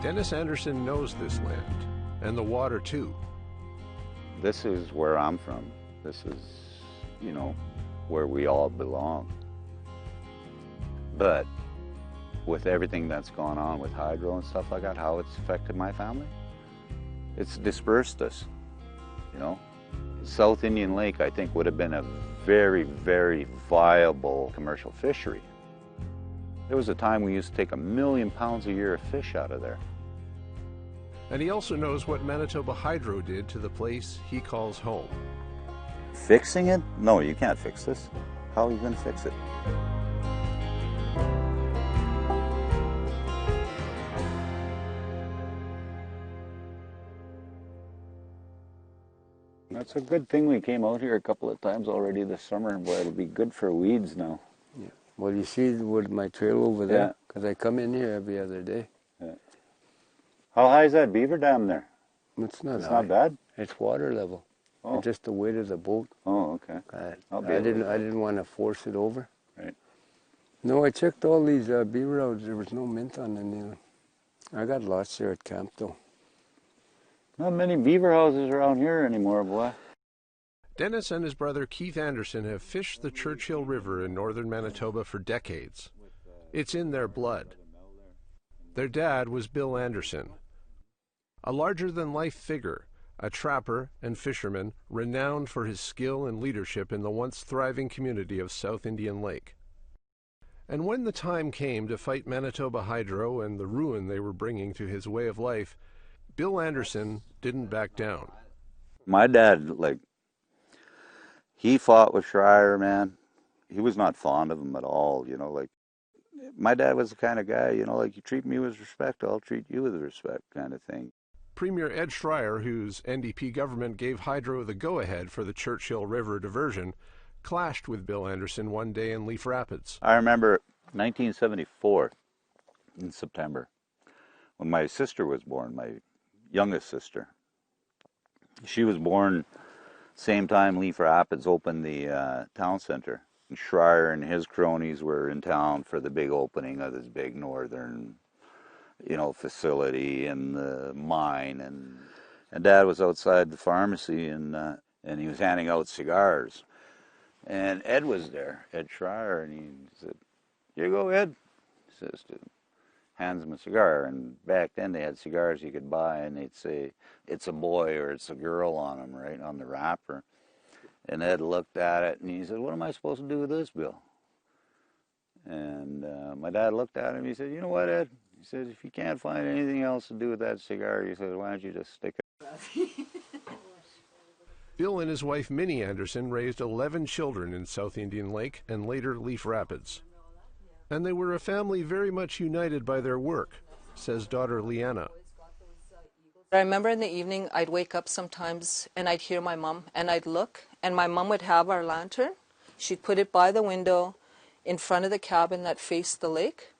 Dennis Anderson knows this land, and the water too. This is where I'm from. This is, you know, where we all belong. But with everything that's gone on with hydro and stuff like that, how it's affected my family, it's dispersed us, you know. South Indian Lake, I think, would have been a very, very viable commercial fishery. There was a time we used to take 1 million pounds a year of fish out of there. And he also knows what Manitoba Hydro did to the place he calls home. Fixing it? No, you can't fix this. How are you going to fix it? That's a good thing we came out here a couple of times already this summer. Boy, it'll be good for weeds now. Yeah. Well, you see with my trail over there, because I come in here every other day. Yeah. How high is that beaver dam there? It's not It's high. not bad? It's water level. Oh. It's just the weight of the boat. Oh, okay. I didn't want to force it over. Right. No, I checked all these beaver houses. There was no mint on any of them. I got lost there at camp, though. Not many beaver houses around here anymore, boy. Dennis and his brother Keith Anderson have fished the Churchill River in northern Manitoba for decades. It's in their blood. Their dad was Bill Anderson, a larger-than-life figure, a trapper and fisherman renowned for his skill and leadership in the once thriving community of South Indian Lake. And when the time came to fight Manitoba Hydro and the ruin they were bringing to his way of life, Bill Anderson didn't back down. My dad, he fought with Schreier, man. He was not fond of him at all, you know, my dad was the kind of guy, you know, you treat me with respect, I'll treat you with respect kind of thing. Premier Ed Schreier, whose NDP government gave Hydro the go-ahead for the Churchill River diversion, clashed with Bill Anderson one day in Leaf Rapids. I remember 1974 in September when my sister was born, my youngest sister. She was born same time Leaf Rapids opened the town center. And Schreier and his cronies were in town for the big opening of this big northern, you know, facility and the mine. And Dad was outside the pharmacy and he was handing out cigars. And Ed was there, Ed Schreier, and he said, "Here you go, Ed," he says to him. Hands him a cigar, and back then they had cigars you could buy, and they'd say, "It's a boy" or "It's a girl" on them, right, on the wrapper. And Ed looked at it, and he said, "What am I supposed to do with this, Bill?" And my dad looked at him, he said, "You know what, Ed?" He said, "If you can't find anything else to do with that cigar," he said, "why don't you just stick it?" Bill and his wife Minnie Anderson raised 11 children in South Indian Lake and later Leaf Rapids. And they were a family very much united by their work, says daughter Leanna. I remember in the evening I'd wake up sometimes and I'd hear my mom and I'd look, and my mom would have our lantern. She'd put it by the window in front of the cabin that faced the lake,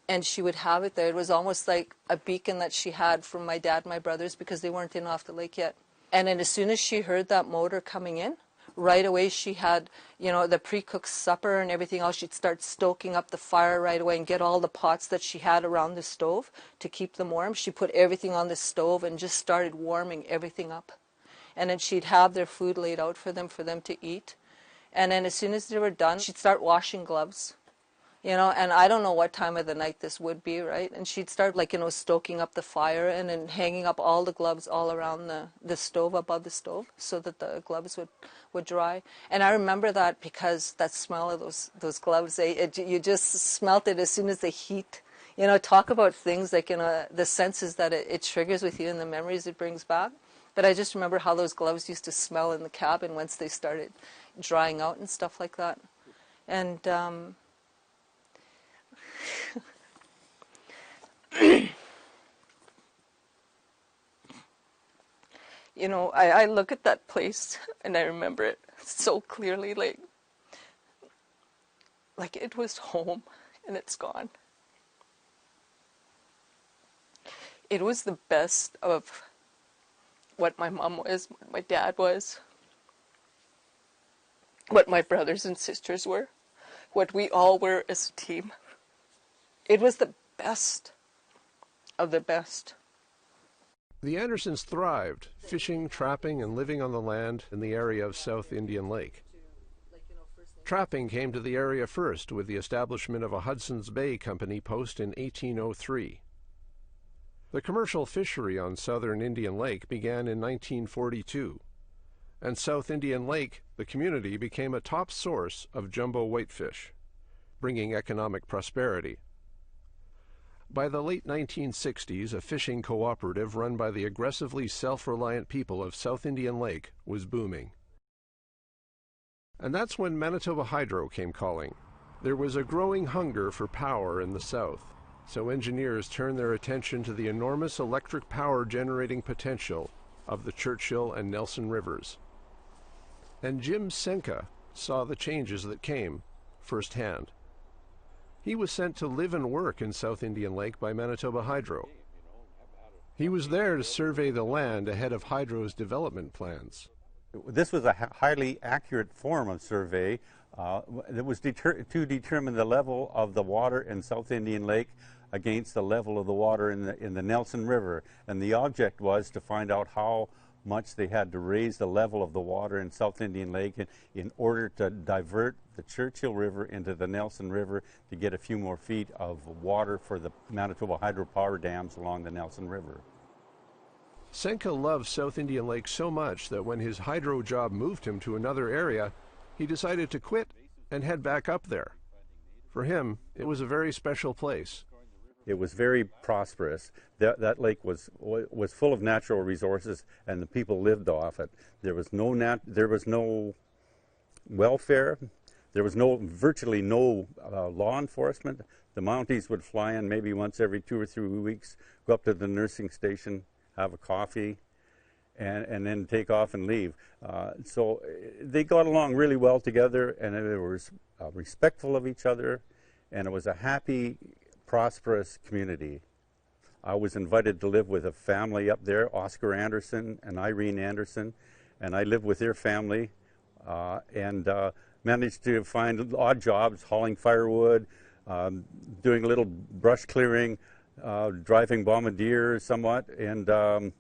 and she would have it there. It was almost like a beacon that she had for my dad and my brothers because they weren't in off the lake yet. And then as soon as she heard that motor coming in, right away she had, you know, the pre-cooked supper and everything else. She'd start stoking up the fire right away and get all the pots that she had around the stove to keep them warm. She put everything on the stove and just started warming everything up. And then she'd have their food laid out for them to eat. And then as soon as they were done, she'd start washing gloves. You know, and I don't know what time of the night this would be, right? And she'd start, stoking up the fire and then hanging up all the gloves all around the stove, above the stove, so that the gloves would dry. And I remember that because that smell of those gloves, you just smelt it as soon as the heat, you know, talk about things like, you know, the senses that it triggers with you and the memories it brings back. But I just remember how those gloves used to smell in the cabin once they started drying out and stuff like that. And you know, I look at that place and I remember it so clearly, like it was home and it's gone. It was the best of what my mom was, what my dad was, what my brothers and sisters were, what we all were as a team. It was the best of the best. The Andersons thrived, fishing, trapping, and living on the land in the area of South Indian Lake. Trapping came to the area first with the establishment of a Hudson's Bay Company post in 1803. The commercial fishery on southern Indian Lake began in 1942, and South Indian Lake, the community, became a top source of jumbo whitefish, bringing economic prosperity. By the late 1960s, a fishing cooperative run by the aggressively self-reliant people of South Indian Lake was booming. And that's when Manitoba Hydro came calling. There was a growing hunger for power in the south, so engineers turned their attention to the enormous electric power generating potential of the Churchill and Nelson rivers. And Jim SENKA saw the changes that came firsthand. He was sent to live and work in South Indian Lake by Manitoba Hydro. He was there to survey the land ahead of Hydro's development plans. This was a highly accurate form of survey that was to determine the level of the water in South Indian Lake against the level of the water in the Nelson River. And the object was to find out how much they had to raise the level of the water in South Indian Lake in order to divert the Churchill River into the Nelson River to get a few more feet of water for the Manitoba hydropower dams along the Nelson River. SENKA loved South Indian Lake so much that when his hydro job moved him to another area, he decided to quit and head back up there. For him, it was a very special place. It was very prosperous. That lake was full of natural resources, and the people lived off it. There was no welfare. There was virtually no law enforcement. The Mounties would fly in maybe once every 2 or 3 weeks, go up to the nursing station, have a coffee, and then take off and leave. So they got along really well together, and they were respectful of each other, and it was a happy, prosperous community. I was invited to live with a family up there, Oscar Anderson and Irene Anderson, and I lived with their family and managed to find odd jobs, hauling firewood, doing a little brush clearing, driving bombardier somewhat, and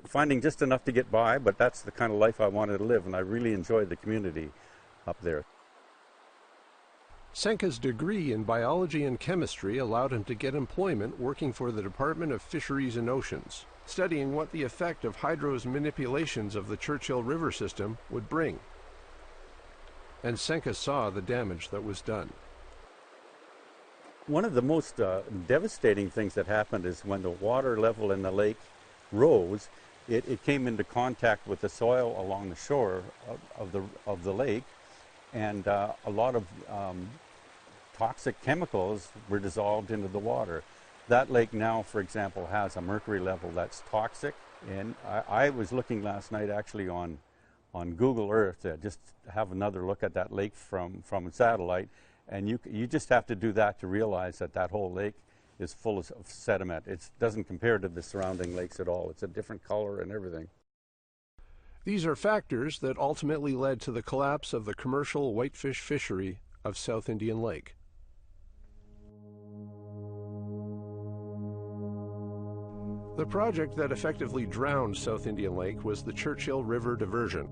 finding just enough to get by, but that's the kind of life I wanted to live, and I really enjoyed the community up there. SENKA's degree in biology and chemistry allowed him to get employment working for the Department of Fisheries and Oceans, studying what the effect of Hydro's manipulations of the Churchill River system would bring. And SENKA saw the damage that was done. One of the most devastating things that happened is when the water level in the lake rose, it came into contact with the soil along the shore of the lake, and a lot of toxic chemicals were dissolved into the water. That lake now, for example, has a mercury level that's toxic, and I was looking last night actually on Google Earth to just have another look at that lake from a satellite, and you just have to do that to realize that that whole lake is full of sediment. It doesn't compare to the surrounding lakes at all. It's a different color and everything. These are factors that ultimately led to the collapse of the commercial whitefish fishery of South Indian Lake. The project that effectively drowned South Indian Lake was the Churchill River diversion.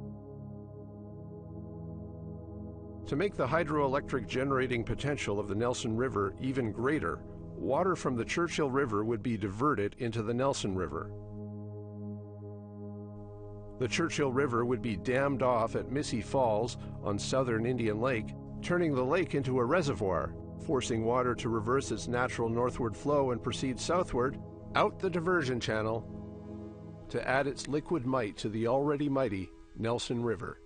To make the hydroelectric generating potential of the Nelson River even greater, water from the Churchill River would be diverted into the Nelson River. The Churchill River would be dammed off at Missy Falls on southern Indian Lake, turning the lake into a reservoir, forcing water to reverse its natural northward flow and proceed southward, out the diversion channel, to add its liquid might to the already mighty Nelson River.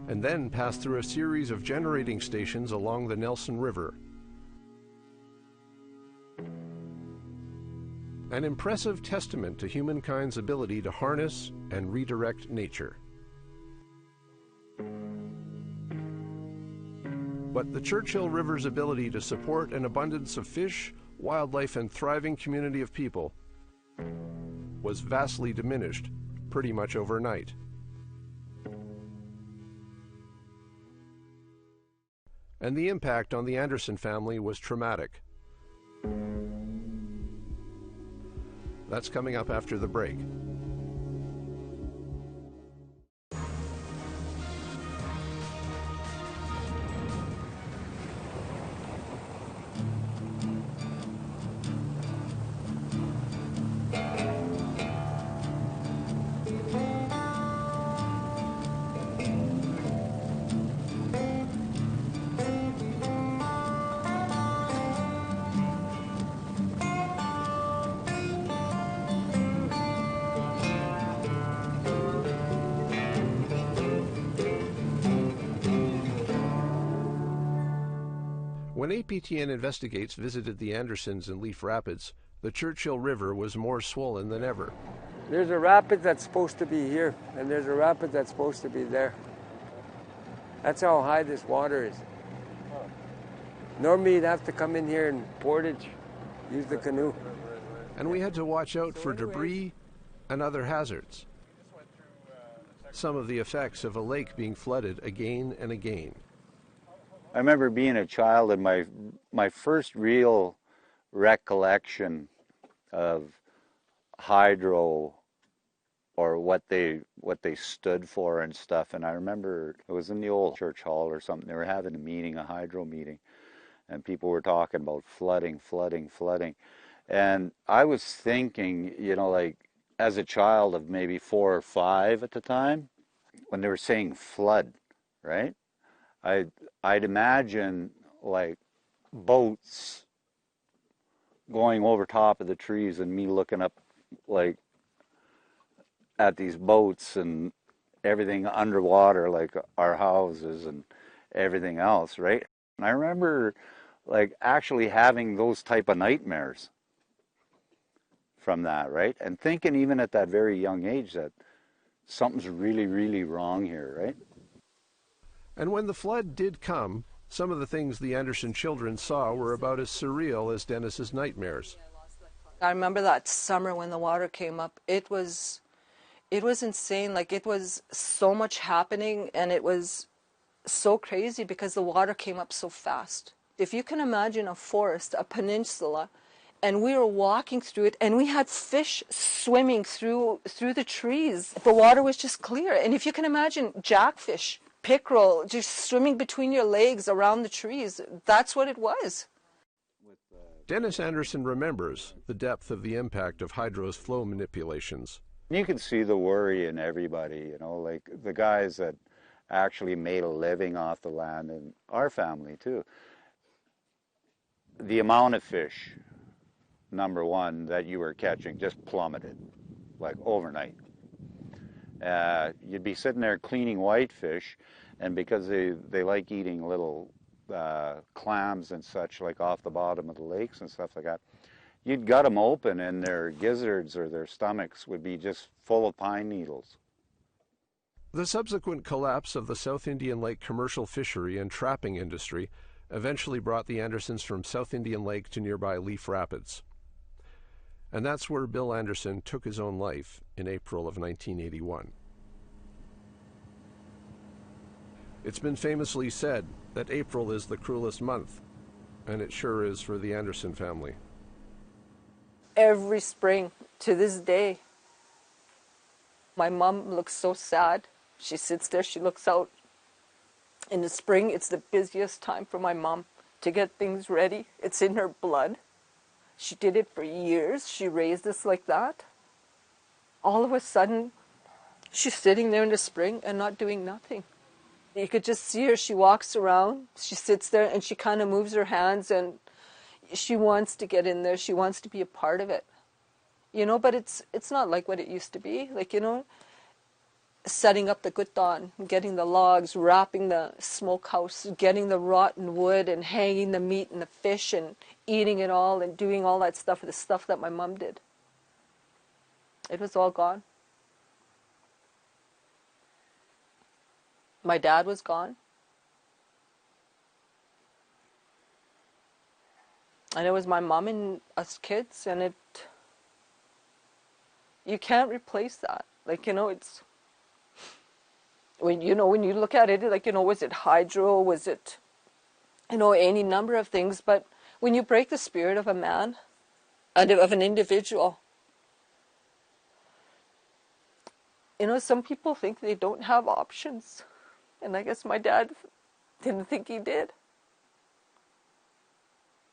And then pass through a series of generating stations along the Nelson River. An impressive testament to humankind's ability to harness and redirect nature. But the Churchill River's ability to support an abundance of fish, wildlife, and thriving community of people was vastly diminished pretty much overnight. And the impact on the Anderson family was traumatic. That's coming up after the break. When APTN Investigates visited the Andersons in Leaf Rapids, the Churchill River was more swollen than ever. There's a rapid that's supposed to be here, and there's a rapid that's supposed to be there. That's how high this water is. Normally you'd have to come in here and portage, use the canoe. And we had to watch out for debris and other hazards. Some of the effects of a lake being flooded again and again. I remember being a child, and my first real recollection of hydro, or what they stood for and stuff. And I remember it was in the old church hall or something. They were having a meeting, a hydro meeting, and people were talking about flooding. And I was thinking, you know, like as a child of maybe 4 or 5 at the time, when they were saying flood, right? I'd imagine like boats going over top of the trees, and me looking up like at these boats and everything underwater, like our houses and everything else, right? And I remember like actually having those type of nightmares from that, right? And thinking even at that very young age that something's really, really wrong here, right? And when the flood did come, some of the things the Anderson children saw were about as surreal as Dennis's nightmares. I remember that summer when the water came up. It was insane. Like, it was so much happening, and it was so crazy because the water came up so fast. If you can imagine a forest, a peninsula, and we were walking through it, and we had fish swimming through the trees. The water was just clear. And if you can imagine jackfish, pickerel, just swimming between your legs around the trees, that's what it was. Dennis Anderson remembers the depth of the impact of hydro's flow manipulations. You can see the worry in everybody, you know, like the guys that actually made a living off the land, and our family too. The amount of fish, number one, that you were catching just plummeted, like overnight. You'd be sitting there cleaning whitefish, and because they like eating little clams and such, like off the bottom of the lakes and stuff like that, you'd gut them open and their gizzards or their stomachs would be just full of pine needles. The subsequent collapse of the South Indian Lake commercial fishery and trapping industry eventually brought the Andersons from South Indian Lake to nearby Leaf Rapids. And that's where Bill Anderson took his own life in April of 1981. It's been famously said that April is the cruelest month, and it sure is for the Anderson family. Every spring to this day, my mom looks so sad. She sits there, she looks out. In the spring, it's the busiest time for my mom to get things ready. It's in her blood. She did it for years. She raised us like that. All of a sudden, she's sitting there in the spring and not doing nothing. You could just see her. She walks around, she sits there, and she kind of moves her hands, and she wants to get in there. She wants to be a part of it. You know, but it's not like what it used to be. Like, you know, setting up the gutan, getting the logs, wrapping the smokehouse, getting the rotten wood and hanging the meat and the fish and eating it all and doing all that stuff, the stuff that my mom did. It was all gone. My dad was gone. And it was my mom and us kids, and you can't replace that. Like, you know, it's, when you look at it, like, you know, was it hydro, was it, you know, any number of things, but when you break the spirit of a man and of an individual, You know, some people think they don't have options. And I guess my dad didn't think he did.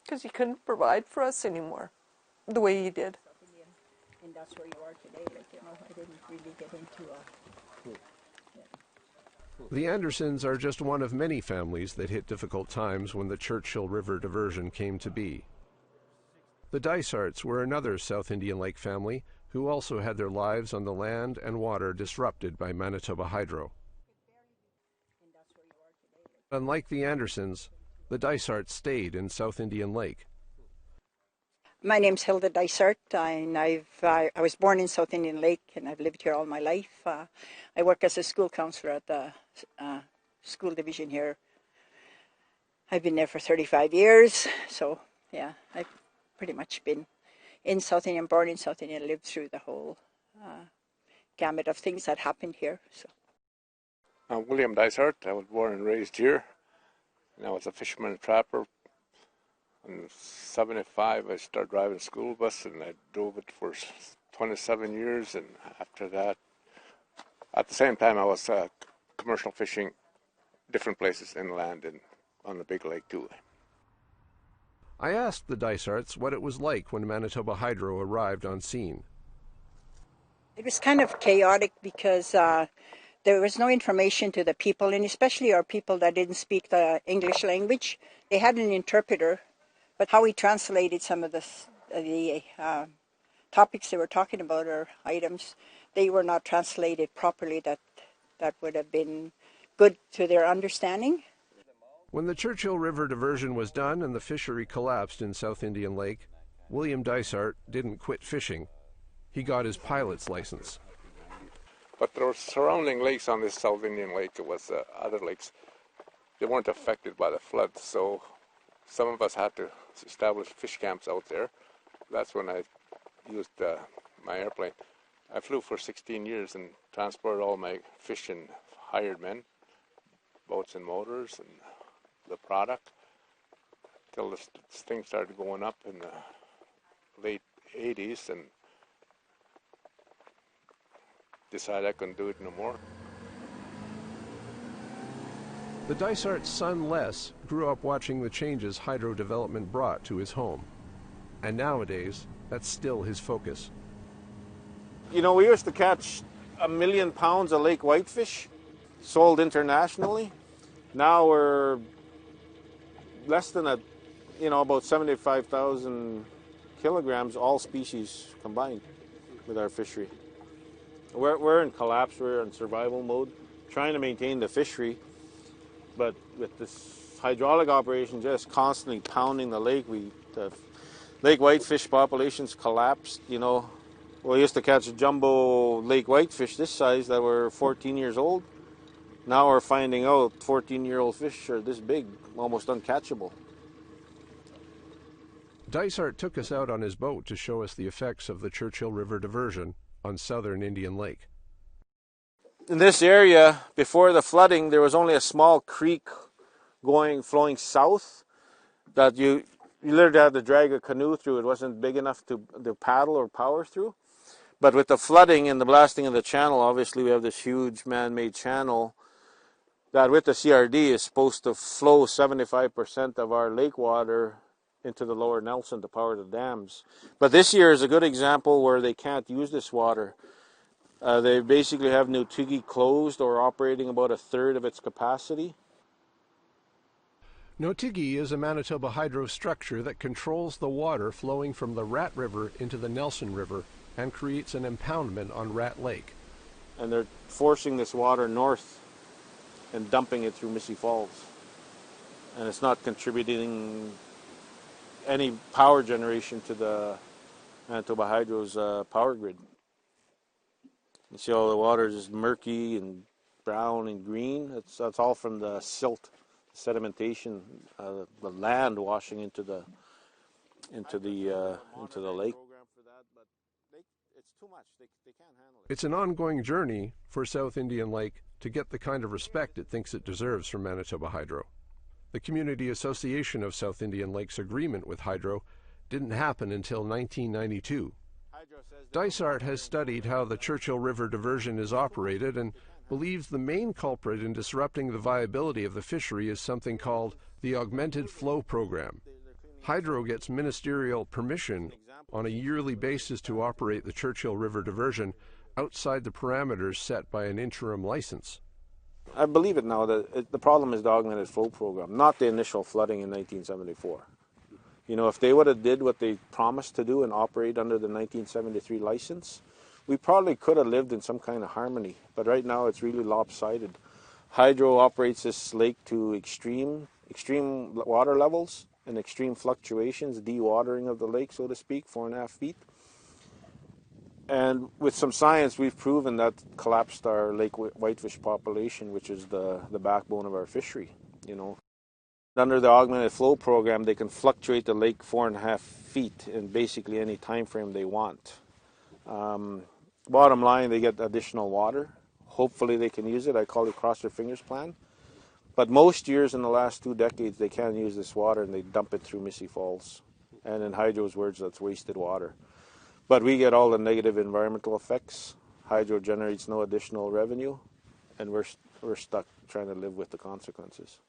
Because he couldn't provide for us anymore the way he did. And that's where you are today. Like, you know, I didn't really get into The Andersons are just one of many families that hit difficult times when the Churchill River diversion came to be. The Dysarts were another South Indian Lake family who also had their lives on the land and water disrupted by Manitoba Hydro. Unlike the Andersons, the Dysarts stayed in South Indian Lake. My name's HILDA DYSART, and I was born in South Indian Lake, and I've lived here all my life. I work as a school counselor at the school division here. I've been there for 35 years, so yeah, I've pretty much been in South Indian, born in South Indian, lived through the whole gamut of things that happened here. So. I'm William Dysart. I was born and raised here, and I was a fisherman and trapper. In '75, I started driving a school bus, and I drove it for 27 years. And after that, at the same time, I was commercial fishing different places inland and on the big lake too. I asked the Dysarts what it was like when Manitoba Hydro arrived on scene. It was kind of chaotic because there was no information to the people, and especially our people that didn't speak the English language. They had an interpreter, but how we translated some of the topics they were talking about, or items, they were not translated properly that would have been good to their understanding. When the Churchill River diversion was done and the fishery collapsed in South Indian Lake, William Dysart didn't quit fishing. He got his pilot's license. But there were surrounding lakes on this South Indian Lake. It was other lakes. They weren't affected by the flood, so some of us had to establish fish camps out there. That's when I used my airplane. I flew for 16 years and transported all my fish and hired men, boats and motors, and the product, till this thing started going up in the late 80s, and decided I couldn't do it no more. The Dysart's son Les grew up watching the changes hydro development brought to his home. And nowadays, that's still his focus. You know, we used to catch 1 million pounds of lake whitefish, sold internationally. Now we're less than about 75,000 kilograms, all species combined, with our fishery. We're in collapse, we're in survival mode, trying to maintain the fishery, but with this hydraulic operation just constantly pounding the lake, the lake whitefish populations collapsed. You know, we used to catch jumbo lake whitefish this size that were 14 years old. Now we're finding out 14-year-old fish are this big, almost uncatchable. Dysart took us out on his boat to show us the effects of the Churchill River diversion on southern Indian Lake. In this area, before the flooding, there was only a small creek flowing south that you literally had to drag a canoe through. It wasn't big enough to paddle or power through. But with the flooding and the blasting of the channel, obviously we have this huge man-made channel that with the CRD is supposed to flow 75% of our lake water into the lower Nelson to power the dams. But this year is a good example where they can't use this water. They basically have Notigi closed or operating about 1/3 of its capacity. Notigi is a Manitoba hydro structure that controls the water flowing from the Rat River into the Nelson River and creates an impoundment on Rat Lake. And they're forcing this water north and dumping it through Missy Falls. And it's not contributing any power generation to the Manitoba Hydro's power grid. You see all the water is just murky and brown and green. That's all from the silt, sedimentation, the land washing into the lake. It's an ongoing journey for South Indian Lake to get the kind of respect it thinks it deserves from Manitoba Hydro. The Community Association of South Indian Lake's agreement with Hydro didn't happen until 1992. Dysart has studied how the Churchill River diversion is operated and believes the main culprit in disrupting the viability of the fishery is something called the Augmented Flow Program. Hydro gets ministerial permission on a yearly basis to operate the Churchill River diversion outside the parameters set by an interim license. I believe it now that the problem is the Augmented Flow Program, not the initial flooding in 1974. You know, if they would have did what they promised to do and operate under the 1973 license, we probably could have lived in some kind of harmony. But right now it's really lopsided. Hydro operates this lake to extreme water levels and extreme fluctuations, dewatering of the lake, so to speak, 4.5 feet. And with some science, we've proven that collapsed our lake whitefish population, which is the backbone of our fishery, you know. Under the Augmented Flow Program, they can fluctuate the lake 4.5 feet in basically any time frame they want. Bottom line, they get additional water. Hopefully they can use it. I call it cross their fingers plan. But most years in the last 2 decades, they can't use this water and they dump it through Missy Falls. And in Hydro's words, that's wasted water. But we get all the negative environmental effects. Hydro generates no additional revenue, and we're stuck trying to live with the consequences.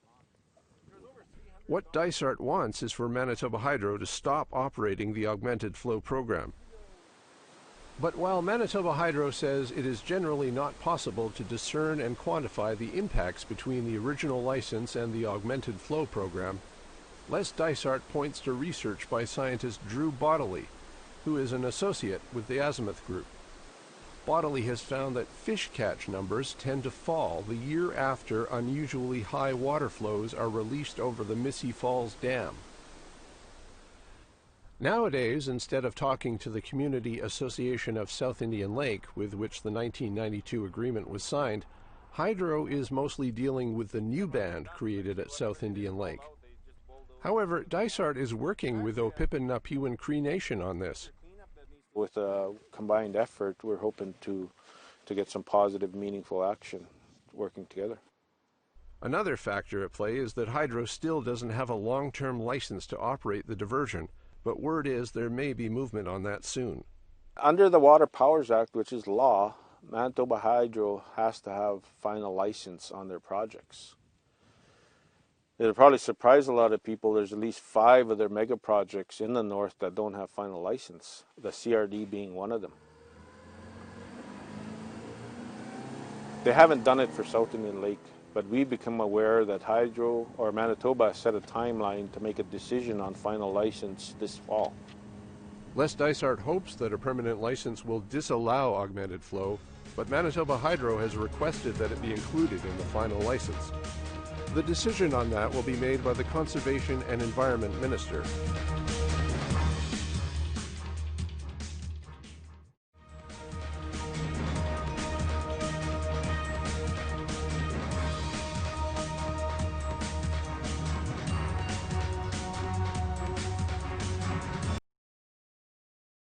What Dysart wants is for Manitoba Hydro to stop operating the Augmented Flow Program. But while Manitoba Hydro says it is generally not possible to discern and quantify the impacts between the original license and the Augmented Flow Program, Les Dysart points to research by scientist Drew Bodley, who is an associate with the Azimuth Group. Bodley has found that fish catch numbers tend to fall the year after unusually high water flows are released over the Missy Falls Dam. Nowadays, instead of talking to the Community Association of South Indian Lake, with which the 1992 agreement was signed, Hydro is mostly dealing with the new band created at South Indian Lake. However, Dysart is working with Opipin Napiwin Cree Nation on this. With a combined effort, we're hoping to get some positive, meaningful action working together. Another factor at play is that Hydro still doesn't have a long-term license to operate the diversion, but word is there may be movement on that soon. Under the Water Powers Act, which is law, Manitoba Hydro has to have final license on their projects. It'll probably surprise a lot of people. There's at least 5 of their mega projects in the north that don't have final license, the CRD being one of them. They haven't done it for South Indian Lake, but we've become aware that Hydro or Manitoba set a timeline to make a decision on final license this fall. Les Dysart hopes that a permanent license will disallow augmented flow, but Manitoba Hydro has requested that it be included in the final license. The decision on that will be made by the Conservation and Environment Minister.